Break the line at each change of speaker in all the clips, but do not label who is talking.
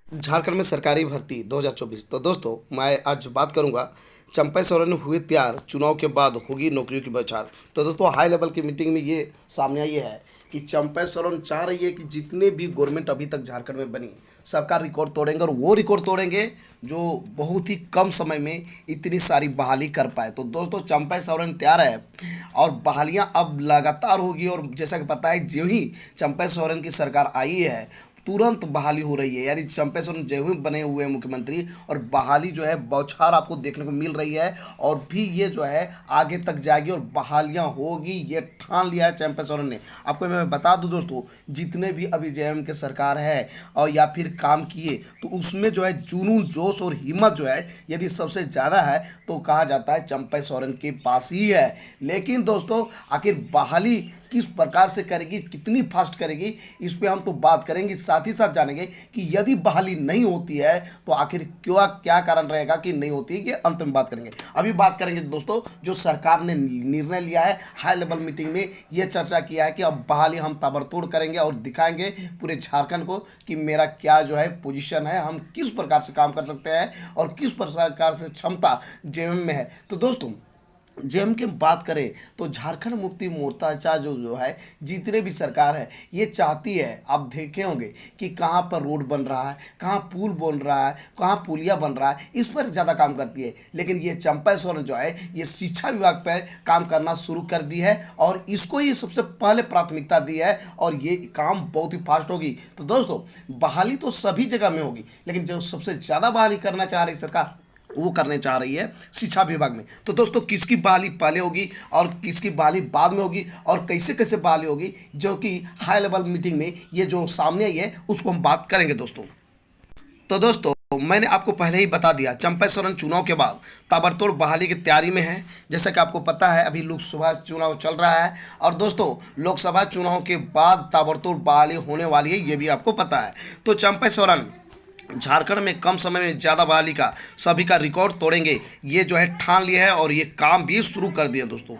झारखंड में सरकारी भर्ती 2024। तो दोस्तों मैं आज बात करूंगा चंपा सोरेन हुए तैयार, चुनाव के बाद होगी नौकरियों की बौछार। तो दोस्तों हाई लेवल की मीटिंग में ये सामने आई है कि चंपा सोरेन चाह रही है कि जितने भी गवर्नमेंट अभी तक झारखंड में बनी सबका रिकॉर्ड तोड़ेंगे, और वो रिकॉर्ड तोड़ेंगे जो बहुत ही कम समय में इतनी सारी बहाली कर पाए। तो दोस्तों चंपा सोरेन तैयार है और बहालियां अब लगातार होगी। और जैसा कि पता है, जो ही चंपा सोरेन की सरकार आई है तुरंत बहाली हो रही है। यानी चंपा सोरेन जो ही बने हुए हैं मुख्यमंत्री, और बहाली जो है बौछार आपको देखने को मिल रही है। और भी ये जो है आगे तक जाएगी और बहालियां होगी, ये ठान लिया है चंपा सोरेन ने। आपको मैं बता दूं दोस्तों, जितने भी अभी जेएम के सरकार है और या फिर काम किए, तो उसमें जो है जुनून, जोश और हिम्मत जो है यदि सबसे ज़्यादा है तो कहा जाता है चंपा सोरेन के पास ही है। लेकिन दोस्तों आखिर बहाली किस प्रकार से करेगी, कितनी फास्ट करेगी, इस पे हम तो बात करेंगे। साथ ही साथ जानेंगे कि यदि बहाली नहीं होती है तो आखिर क्यों, क्या कारण रहेगा कि नहीं होती है, ये अंत में बात करेंगे। अभी बात करेंगे दोस्तों जो सरकार ने निर्णय लिया है, हाई लेवल मीटिंग में ये चर्चा किया है कि अब बहाली हम ताबड़तोड़ करेंगे और दिखाएंगे पूरे झारखंड को कि मेरा क्या जो है पोजीशन है, हम किस प्रकार से काम कर सकते हैं और किस प्रकार से क्षमता जेएम में है। तो दोस्तों जेएम की बात करें तो झारखंड मुक्ति मोर्चा जो है, जितने भी सरकार है ये चाहती है, आप देखे होंगे कि कहाँ पर रोड बन रहा है, कहाँ पुल बन रहा है, कहाँ पुलिया बन रहा है, इस पर ज़्यादा काम करती है। लेकिन ये चंपा सोरेन जो है ये शिक्षा विभाग पर काम करना शुरू कर दी है और इसको ये सबसे पहले प्राथमिकता दी है और ये काम बहुत ही फास्ट होगी। तो दोस्तों बहाली तो सभी जगह में होगी, लेकिन जो सबसे ज़्यादा बहाली करना चाह रही सरकार वो करने चाह रही है शिक्षा विभाग में। तो दोस्तों किसकी बहाली पहले होगी और किसकी बहाली बाद में होगी और कैसे कैसे बहाली होगी, जो कि हाई लेवल मीटिंग में ये जो सामने आई है उसको हम बात करेंगे दोस्तों। तो दोस्तों मैंने आपको पहले ही बता दिया, चंपा सोरेन चुनाव के बाद ताबड़तोड़ बहाली की तैयारी में है। जैसा कि आपको पता है अभी लोकसभा चुनाव चल रहा है और दोस्तों लोकसभा चुनाव के बाद ताबड़तोड़ बहाली होने वाली है, ये भी आपको पता है। तो चंपा सोरेन झारखंड में कम समय में ज़्यादा बहाली का सभी का रिकॉर्ड तोड़ेंगे, ये जो है ठान लिया है और ये काम भी शुरू कर दिए दोस्तों।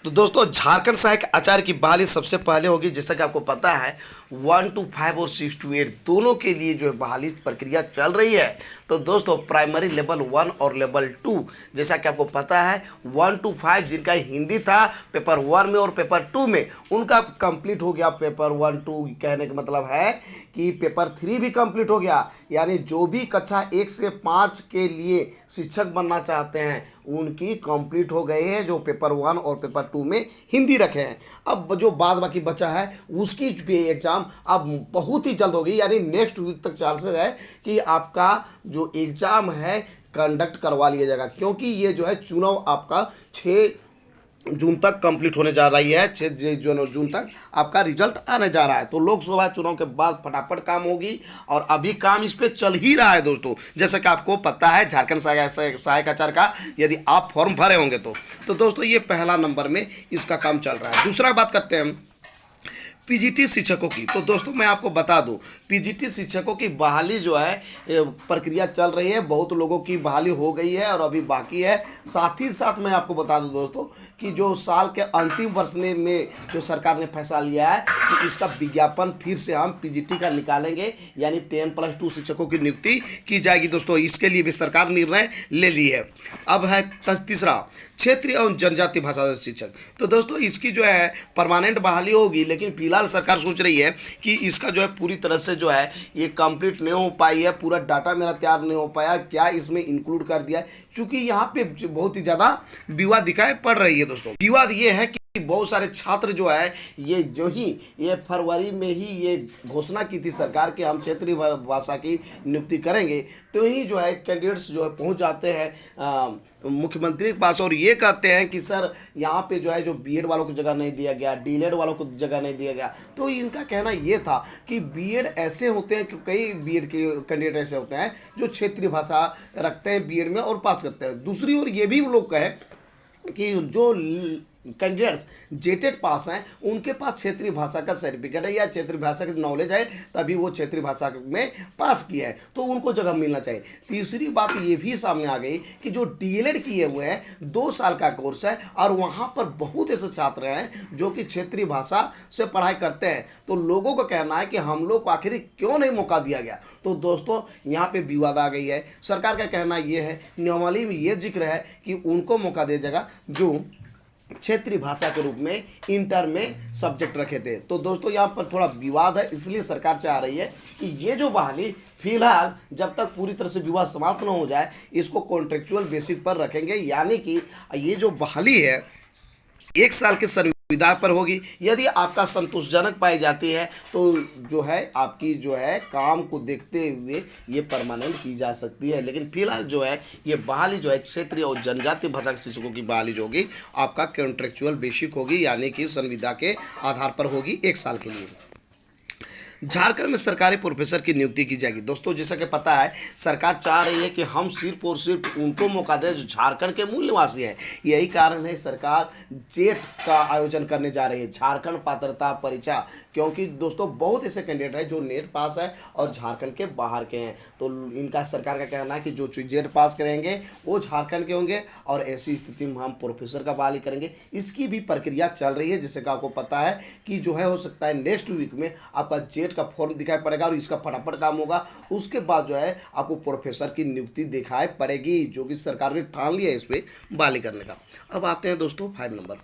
तो दोस्तों झारखंड सहायक आचार्य की बहाली सबसे पहले होगी। जैसा कि आपको पता है 1 to 5 और 6 to 8 दोनों के लिए जो है बहाली प्रक्रिया चल रही है। तो दोस्तों प्राइमरी लेवल 1 और लेवल 2, जैसा कि आपको पता है 1 to 5 जिनका हिंदी था पेपर 1 में और पेपर 2 में, उनका कंप्लीट हो गया पेपर 1 2। कहने का मतलब है कि पेपर 3 भी कंप्लीट हो गया। यानी जो भी कक्षा 1 से 5 के लिए शिक्षक बनना चाहते हैं उनकी कंप्लीट हो गए हैं, जो पेपर 1 और पेपर 2 में हिंदी रखे हैं। अब जो बाद बाकी बचा है उसकी भी एग्ज़ाम अब बहुत ही जल्द होगी, यानी नेक्स्ट वीक तक चांसेस है कि आपका जो एग्ज़ाम है कंडक्ट करवा लिया जाएगा, क्योंकि ये जो है चुनाव आपका 6 जून तक कंप्लीट होने जा रही है। 6 जून तक आपका रिजल्ट आने जा रहा है। तो लोकसभा चुनाव के बाद फटाफट काम होगी और अभी काम इस पे चल ही रहा है दोस्तों। जैसा कि आपको पता है झारखंड सहायक आचार्य का यदि आप फॉर्म भरे होंगे तो दोस्तों ये पहला नंबर में इसका काम चल रहा है। दूसरा बात करते हैं हम पीजीटी शिक्षकों की। तो दोस्तों मैं आपको बता दूं पीजीटी शिक्षकों की बहाली जो है प्रक्रिया चल रही है, बहुत लोगों की बहाली हो गई है और अभी बाकी है। साथ ही साथ मैं आपको बता दूं दोस्तों कि जो साल के अंतिम वर्ष में जो सरकार ने फैसला लिया है कि इसका विज्ञापन फिर से हम पीजीटी का निकालेंगे, यानी 10+2 शिक्षकों की नियुक्ति की जाएगी दोस्तों। इसके लिए भी सरकार निर्णय ले ली है। अब है तीसरा क्षेत्रीय एवं जनजाति भाषा शिक्षक। तो दोस्तों इसकी जो है परमानेंट बहाली होगी, लेकिन फिलहाल सरकार सोच रही है कि इसका जो है पूरी तरह से जो है ये कंप्लीट नहीं हो पाई है, पूरा डाटा मेरा तैयार नहीं हो पाया, क्या इसमें इंक्लूड कर दिया है, क्योंकि यहाँ पे बहुत ही ज़्यादा विवाद दिखाई पड़ रही है दोस्तों। विवाद ये है कि बहुत सारे छात्र जो है ये फरवरी में ही ये घोषणा की थी सरकार कि हम क्षेत्रीय भाषा की नियुक्ति करेंगे, तो ही जो है कैंडिडेट्स जो है पहुंच जाते हैं मुख्यमंत्री के पास और ये कहते हैं कि सर यहाँ पे जो है जो बीएड वालों को जगह नहीं दिया गया, डीएलएड वालों को जगह नहीं दिया गया। तो इनका कहना ये था कि बीएड ऐसे होते हैं कि कई बीएड के कैंडिडेट ऐसे होते हैं जो क्षेत्रीय भाषा रखते हैं बीएड में और पास करते हैं। दूसरी ओर ये भी लोग कहे कि जो कैंडिडेट्स जेटेड पास हैं उनके पास क्षेत्रीय भाषा का सर्टिफिकेट है या क्षेत्रीय भाषा की नॉलेज है, तभी वो क्षेत्रीय भाषा में पास किया है, तो उनको जगह मिलना चाहिए। तीसरी बात ये भी सामने आ गई कि जो डीएलएड किए हुए हैं 2 साल का कोर्स है और वहाँ पर बहुत ऐसे छात्र हैं जो कि क्षेत्रीय भाषा से पढ़ाई करते हैं, तो लोगों का कहना है कि हम लोग को आखिर क्यों नहीं मौका दिया गया। तो दोस्तों यहाँ पे विवाद आ गई है। सरकार का कहना ये है, नियमावली में ये जिक्र है कि उनको मौका दिया जाएगा जो क्षेत्रीय भाषा के रूप में इंटर में सब्जेक्ट रखे थे। तो दोस्तों यहाँ पर थोड़ा विवाद है, इसलिए सरकार चाह रही है कि ये जो बहाली फिलहाल जब तक पूरी तरह से विवाद समाप्त न हो जाए इसको कॉन्ट्रेक्चुअल बेसिस पर रखेंगे, यानी कि ये जो बहाली है 1 साल के संविदा पर होगी। यदि आपका संतोषजनक पाई जाती है तो जो है आपकी जो है काम को देखते हुए ये परमानेंट की जा सकती है, लेकिन फिलहाल जो है ये बहाली जो है क्षेत्रीय और जनजातीय भाषा के शिक्षकों की बहाली जो होगी आपका कॉन्ट्रेक्चुअल बेसिक होगी, यानी कि संविदा के आधार पर होगी 1 साल के लिए। झारखंड में सरकारी प्रोफेसर की नियुक्ति की जाएगी। दोस्तों जैसा कि पता है सरकार चाह रही है कि हम सिर्फ और सिर्फ उनको मौका दें जो झारखंड के मूल निवासी हैं। यही कारण है सरकार जेट का आयोजन करने जा रही है, झारखंड पात्रता परीक्षा, क्योंकि दोस्तों बहुत ऐसे कैंडिडेट हैं जो नेट पास है और झारखंड के बाहर के हैं, तो इनका सरकार का कहना है कि जो जेट पास करेंगे वो झारखंड के होंगे और ऐसी स्थिति में हम प्रोफेसर का बहाली करेंगे। इसकी भी प्रक्रिया चल रही है, जिससे कि आपको पता है कि जो है हो सकता है नेक्स्ट वीक में आपका जेट का फॉर्म दिखाई पड़ेगा और इसका फटाफट काम होगा। उसके बाद जो है आपको प्रोफेसर की नियुक्ति दिखाई पड़ेगी, जो कि सरकार ने ठान लिया है इस पे बहाली करने का। अब आते हैं दोस्तों 5 नंबर,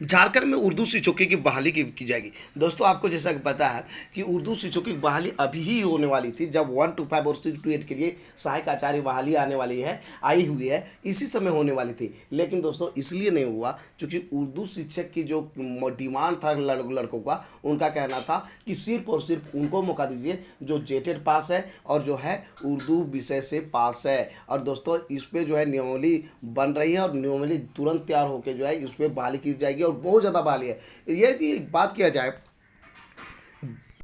झारखंड में उर्दू शिक्षकों की बहाली की जाएगी। दोस्तों आपको जैसा कि पता है कि उर्दू शिक्षकों की बहाली अभी ही होने वाली थी, जब 1 to 5 और 6 to 8 के लिए सहायक आचार्य बहाली आने वाली है, आई हुई है, इसी समय होने वाली थी। लेकिन दोस्तों इसलिए नहीं हुआ क्योंकि उर्दू शिक्षक की जो डिमांड था लड़कों का, उनका कहना था कि सिर्फ और सिर्फ उनको मौका दीजिए जो जेटेड पास है और जो है उर्दू विषय से पास है। और दोस्तों इस पर जो है नियमावली बन रही है और नियमावली तुरंत तैयार होकर जो है इस पर बहाली की जाएगी और बहुत ज़्यादा बहाली है। यदि बात किया जाए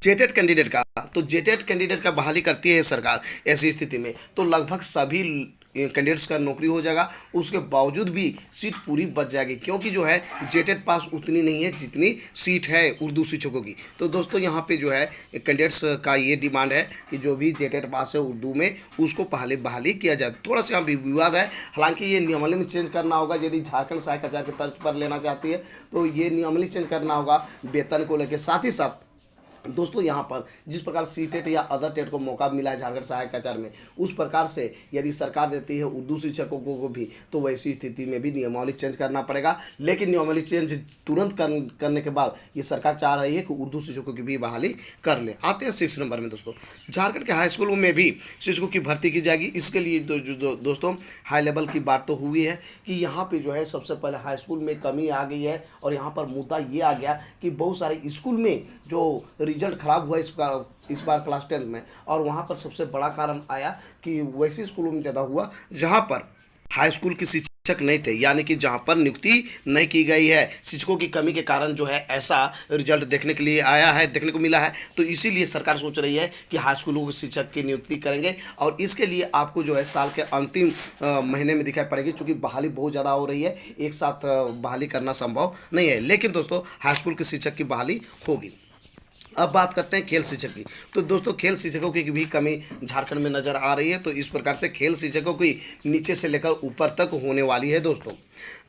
जेटेड कैंडिडेट का, तो जेटेड कैंडिडेट का बहाली करती है सरकार, ऐसी स्थिति में तो लगभग सभी कैंडिडेट्स का नौकरी हो जाएगा। उसके बावजूद भी सीट पूरी बच जाएगी, क्योंकि जो है जेटेड पास उतनी नहीं है जितनी सीट है उर्दू शिक्षकों की। तो दोस्तों यहाँ पे जो है कैंडिडेट्स का ये डिमांड है कि जो भी जेटेड पास है उर्दू में उसको पहले बहाली किया जाए। थोड़ा सा यहाँ विवाद है, हालांकि ये नियमावली में चेंज करना होगा। यदि झारखंड सहायक आचार्य के तर्ज पर लेना चाहती है तो ये नियमावली चेंज करना होगा वेतन को लेकर। साथ ही साथ दोस्तों यहाँ पर जिस प्रकार सीटेट या अदर टेट को मौका मिला है झारखंड सहायक आचार्य में, उस प्रकार से यदि सरकार देती है उर्दू शिक्षकों को भी, तो वैसी स्थिति में भी नियमावली चेंज करना पड़ेगा। लेकिन नियमावली चेंज तुरंत करने के बाद ये सरकार चाह रही है कि उर्दू शिक्षकों की भी बहाली कर ले। आते हैं 6 नंबर में दोस्तों, झारखंड के हाई स्कूलों में भी शिक्षकों की भर्ती की जाएगी। इसके लिए दोस्तों हाई लेवल की बात तो हुई है कि यहाँ पर जो है सबसे पहले हाई स्कूल में कमी आ गई है और यहाँ पर मुद्दा ये आ गया कि बहुत सारे स्कूल में जो रिजल्ट खराब हुआ इस बार क्लास 10 में, और वहाँ पर सबसे बड़ा कारण आया कि वैसे स्कूलों में ज़्यादा हुआ जहाँ पर हाई स्कूल के शिक्षक नहीं थे, यानी कि जहाँ पर नियुक्ति नहीं की गई है। शिक्षकों की कमी के कारण जो है ऐसा रिजल्ट देखने को मिला है। तो इसीलिए सरकार सोच रही है कि हाई स्कूलों के शिक्षक की नियुक्ति करेंगे और इसके लिए आपको जो है साल के अंतिम महीने में दिखाई पड़ेगी, क्योंकि बहाली बहुत ज़्यादा हो रही है, एक साथ बहाली करना संभव नहीं है। लेकिन दोस्तों हाई स्कूल के शिक्षक की बहाली होगी। अब बात करते हैं खेल शिक्षक की। तो दोस्तों खेल शिक्षकों की भी कमी झारखंड में नज़र आ रही है, तो इस प्रकार से खेल शिक्षकों की नीचे से लेकर ऊपर तक होने वाली है। दोस्तों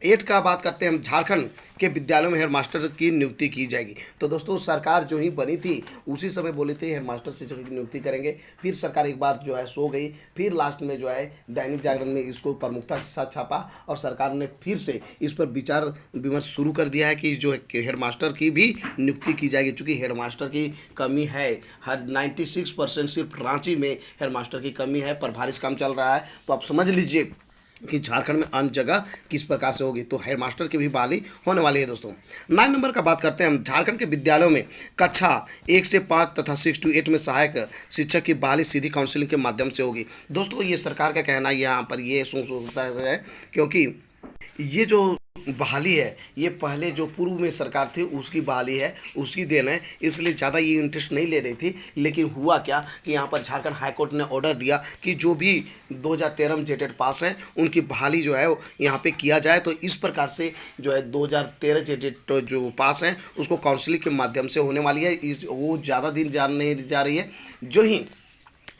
8 का बात करते हैं हम, झारखंड के विद्यालयों में हेडमास्टर की नियुक्ति की जाएगी। तो दोस्तों सरकार जो ही बनी थी उसी समय बोली थी हेडमास्टर शिक्षकों की नियुक्ति करेंगे, फिर सरकार एक बार जो है सो गई, फिर लास्ट में जो है दैनिक जागरण में इसको प्रमुखता के साथ छापा और सरकार ने फिर से इस पर विचार विमर्श शुरू कर दिया है कि जो हेडमास्टर की भी नियुक्ति की जाएगी, चूँकि हेडमास्टर की कमी है। हर 96% सिर्फ रांची में हेडमास्टर की कमी है, पर बारिश काम चल रहा है। तो आप समझ लीजिए कि झारखंड में अन्य जगह किस प्रकार से होगी, तो हेडमास्टर की भी बहाली होने वाली है। दोस्तों 9 नंबर का बात करते हैं हम, झारखंड के विद्यालयों में कक्षा 1 से 5 तथा 6 to 8 में सहायक शिक्षक की बहाली सीधी काउंसिलिंग के माध्यम से होगी। दोस्तों ये सरकार का कहना यहाँ पर ये सोचता है, क्योंकि ये जो बहाली है ये पहले जो पूर्व में सरकार थी उसकी बहाली है, उसकी देन है, इसलिए ज़्यादा ये इंटरेस्ट नहीं ले रही थी। लेकिन हुआ क्या कि यहाँ पर झारखंड हाई कोर्ट ने ऑर्डर दिया कि जो भी 2013 में जेटेड पास है उनकी बहाली जो है यहाँ पे किया जाए। तो इस प्रकार से जो है 2013 जेटेड जो पास है उसको काउंसिलिंग के माध्यम से होने वाली है। वो ज़्यादा दिन जान नहीं जा रही है। जो ही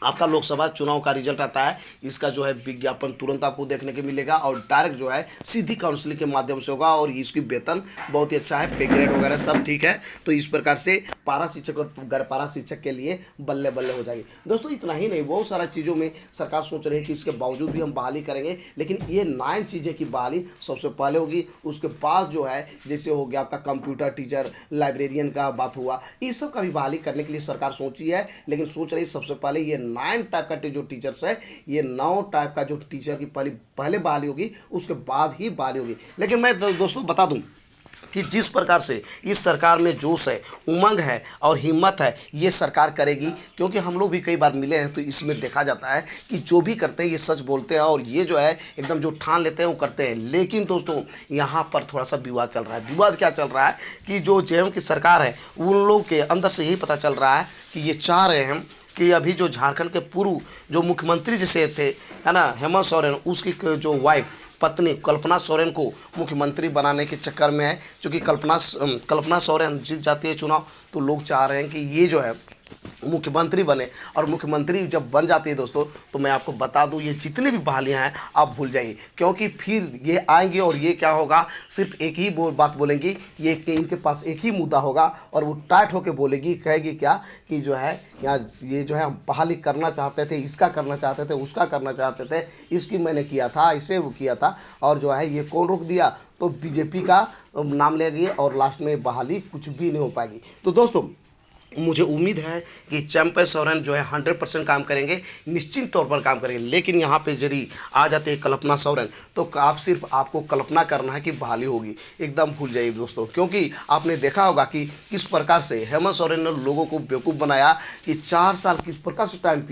आपका लोकसभा चुनाव का रिजल्ट आता है इसका जो है विज्ञापन तुरंत आपको देखने को मिलेगा और डायरेक्ट जो है सीधी काउंसलिंग के माध्यम से होगा। और इसकी वेतन बहुत ही अच्छा है, पे ग्रेड वगैरह सब ठीक है। तो इस प्रकार से पारा शिक्षक और गैर पारा शिक्षक के लिए बल्ले बल्ले हो जाएगी। दोस्तों इतना ही नहीं, बहुत सारा चीज़ों में सरकार सोच रही है कि इसके बावजूद भी हम बहाली करेंगे, लेकिन ये 9 चीज़ें की बहाली सबसे पहले होगी। उसके बाद जो है जैसे हो गया आपका कंप्यूटर टीचर, लाइब्रेरियन का बात हुआ, इस सब का भी बहाली करने के लिए सरकार सोची है। लेकिन सोच रही सबसे पहले ये 9 टाइप का जो टीचर्स है, ये 9 टाइप का जो टीचर की पहले बहाली होगी, उसके बाद ही बहाली होगी। लेकिन मैं दोस्तों बता दूं कि जिस प्रकार से इस सरकार में जोश है, उमंग है और हिम्मत है, ये सरकार करेगी। क्योंकि हम लोग भी कई बार मिले हैं तो इसमें देखा जाता है कि जो भी करते हैं ये सच बोलते हैं और ये जो है एकदम जो ठान लेते हैं वो करते हैं। लेकिन दोस्तों यहाँ पर थोड़ा सा विवाद चल रहा है। विवाद क्या चल रहा है कि जो जेएमएम की सरकार है उन लोगों के अंदर से यही पता चल रहा है कि ये चाह रहे हैं कि अभी जो झारखंड के पूर्व जो मुख्यमंत्री जैसे थे है ना, हेमंत सोरेन, उसकी जो वाइफ पत्नी कल्पना सोरेन को मुख्यमंत्री बनाने के चक्कर में है। क्योंकि कल्पना सोरेन जीत जाती है चुनाव तो लोग चाह रहे हैं कि ये जो है मुख्यमंत्री बने। और मुख्यमंत्री जब बन जाती है दोस्तों तो मैं आपको बता दूं ये जितनी भी बहालियां हैं आप भूल जाइए। क्योंकि फिर ये आएंगे और ये क्या होगा, सिर्फ एक ही बात बोलेंगी, ये कि इनके पास एक ही मुद्दा होगा और वो टाइट होकर बोलेगी, कहेगी क्या कि जो है यहाँ ये जो है हम बहाली करना चाहते थे, इसका करना चाहते थे, उसका करना चाहते थे, इसकी मैंने किया था, इसे वो किया था और जो है ये कौन रोक दिया, तो बीजेपी का नाम लेगी और लास्ट में बहाली कुछ भी नहीं हो पाएगी। तो दोस्तों मुझे उम्मीद है कि चंपा सोरेन जो है 100% काम करेंगे, निश्चित तौर पर काम करेंगे। लेकिन यहाँ पे यदि आ जाते हैं कल्पना सोरेन तो आप सिर्फ आपको कल्पना करना है कि बहाली होगी, एकदम भूल जाइए दोस्तों। क्योंकि आपने देखा होगा कि किस प्रकार से हेमंत सोरेन ने लोगों को बेवकूफ़ बनाया कि 4 साल किस प्रकार से टाइम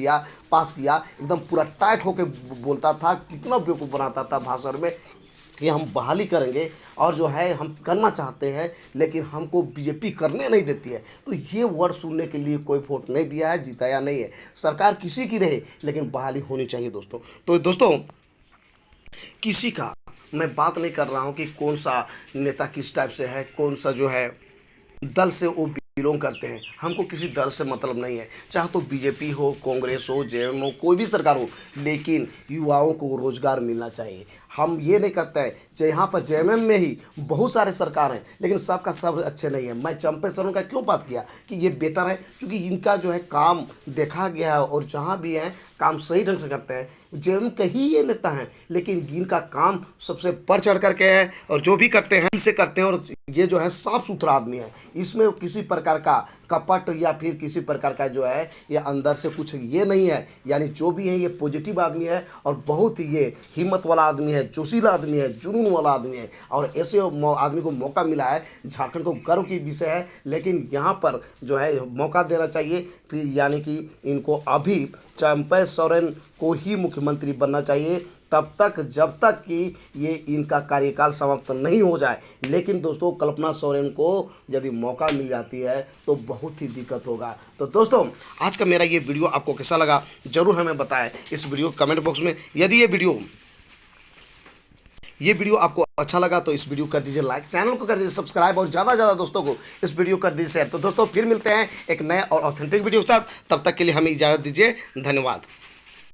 पास किया, एकदम पूरा टाइट होकर बोलता था, कितना बेवकूफ़ बनाता था भाषण में कि हम बहाली करेंगे और जो है हम करना चाहते हैं लेकिन हमको बीजेपी करने नहीं देती है। तो ये वर्ड सुनने के लिए कोई वोट नहीं दिया है, जिताया नहीं है। सरकार किसी की रहे लेकिन बहाली होनी चाहिए दोस्तों। तो दोस्तों किसी का मैं बात नहीं कर रहा हूँ कि कौन सा नेता किस टाइप से है, कौन सा जो है दल से वो बिलोंग करते हैं, हमको किसी दल से मतलब नहीं है। चाहे तो बीजेपी हो, कांग्रेस हो, जेएमएम हो, कोई भी सरकार हो, लेकिन युवाओं को रोजगार मिलना चाहिए। हम ये नहीं कहते हैं कि यहाँ पर जेएमएम में ही बहुत सारे सरकार हैं लेकिन सबका सब अच्छे नहीं है। मैं चंपा सोरेन का क्यों बात किया कि ये बेटर है, क्योंकि इनका जो है काम देखा गया है और जहाँ भी हैं काम सही ढंग से करते हैं। जेएमएम के ही ये नेता हैं लेकिन इनका काम सबसे बढ़ चढ़ करके है और जो भी करते हैं इसे करते हैं। और ये जो है साफ सुथरा आदमी है, इसमें किसी प्रकार का कपट या फिर किसी प्रकार का जो है ये अंदर से कुछ ये नहीं है। यानी जो भी है ये पॉजिटिव आदमी है और बहुत ही ये हिम्मत वाला आदमी है, जोशीला आदमी है, जुनून वाला आदमी है। और ऐसे आदमी को मौका मिला है, झारखंड को गर्व की विषय है। लेकिन यहाँ पर जो है मौका देना चाहिए, फिर यानी कि इनको अभी चंपा सोरेन को ही मुख्यमंत्री बनना चाहिए तब तक जब तक कि ये इनका कार्यकाल समाप्त नहीं हो जाए। लेकिन दोस्तों कल्पना सोरेन को यदि मौका मिल जाती है तो बहुत ही दिक्कत होगा। तो दोस्तों आज का मेरा ये वीडियो आपको कैसा लगा ज़रूर हमें बताएं इस वीडियो कमेंट बॉक्स में। यदि ये वीडियो आपको अच्छा लगा तो इस वीडियो कर दीजिए लाइक, चैनल को कर दीजिए सब्सक्राइब और ज़्यादा से ज़्यादा दोस्तों को इस वीडियो कर दीजिए शेयर। तो दोस्तों फिर मिलते हैं एक नए और ऑथेंटिक वीडियो के साथ, तब तक के लिए हमें इजाज़त दीजिए। धन्यवाद।